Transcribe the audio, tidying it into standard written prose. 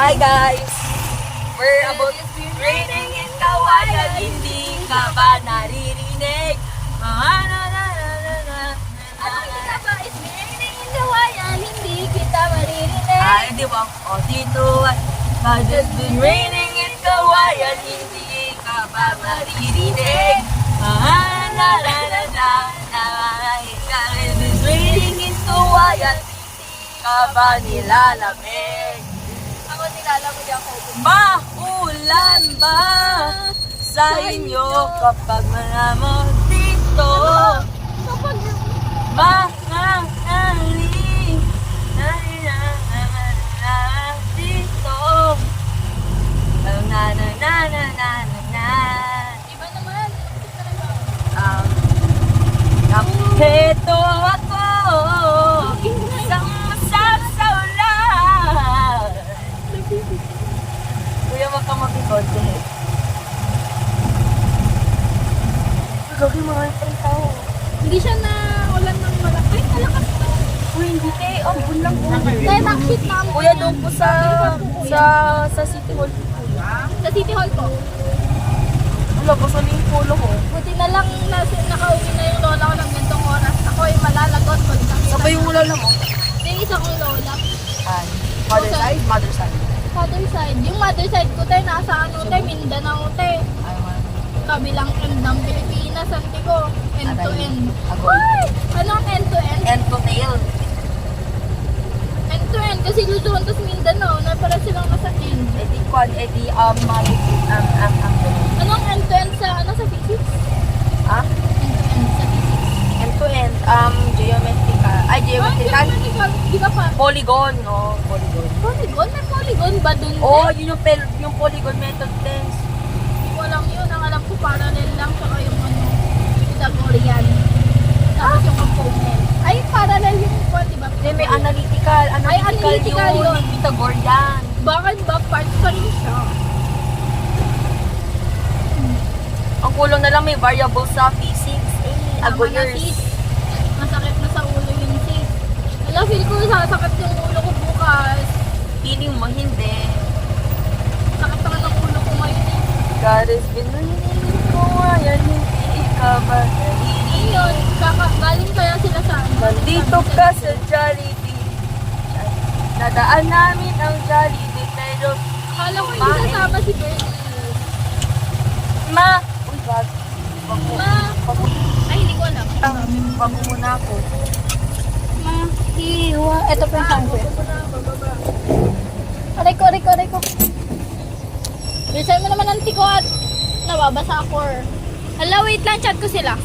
Hi guys! We're about raining in Kawayan, hindi ka ba naririnig? Ano hindi ka ba? It's raining in Kawayan, hindi kita maririnig. Ay, di ba? O dito, just been raining in Kawayan, hindi ka ba maririnig? It's raining in Kawayan, hindi ka ba nilalamig? Ako nilalamig ako. Maulan ba sa inyo kapag malamog dito? Kapag Mahali dito. Na na na na na na na. iba naman. Heto ako isang masasaulan. Kuya, wag kang mapikode. Gagi mga itong tao. Hindi siya na ulan ng malaki. Ay, malakas to. Uy, hindi kayo. Ang bulang po. Kaya nakshit na ako. Kuya, doon po sa City Hall. Sa City Hall po. Wala, basta na yung polo ko. Buti na lang nakauwi na yung lola ko ng gantong oras. Ako ay malalagot ko. Sabay yung ulala mo? Yung isa kong lola. Ay, father side? Mother side? Father side. Yung mother side ko tayo nasa ano tayo, Mindanao tayo. Ay, Kabilang end ng Pilipinas, Antigo. End to end. Ako. Ay! Anong end to end? And to tail. End to end. Kasi Luzon, tapos Mindanao. Na para silang nasa end. Edi kwan, edi Anong end to end sa, ano, sa physics? ah? End to end sa physics. Geometrical. Ay, geometrical. Di ba pa? Polygon, no? Polygon. Polygon? May polygon ba dun? Oh, yun yung polygon method test. Hindi ko alam yun. Ang alam ko parallel lang. Saka yung ano, Pythagorean. Tapos yung component. Ay, parallel yung kwan, di ba? Hindi, may analytical. analytical yun. Yung Pythagorean. Bakit ba parts pa rin siya? Ang kulong na lang may variable sa physics. Tama na, Agoyers. sis. Masakit na sa ulo yun, sis. Alam, feel ko sasakit yung ulo ko bukas. Feeling mo hindi. Sakit naman ang ulo ko ngayon eh. God has been raining ko ayan, hindi ka ba naririnig? Ayun, galing kaya sila sa ano? Nandito ka sa Jollibee. Nadaan namin ang Jollibee pero Akala ko hindi sasama si Bernie. Ma! Uy, bag. Bago. Ma! Ay, hindi ko alam. Bago muna ako. Ma, hiwa. Ito po yung sunset. Aray ko, aray ko, aray ko. Bilisan mo naman ang tiko at nababasa ako. Hala, wait lang, chat ko sila.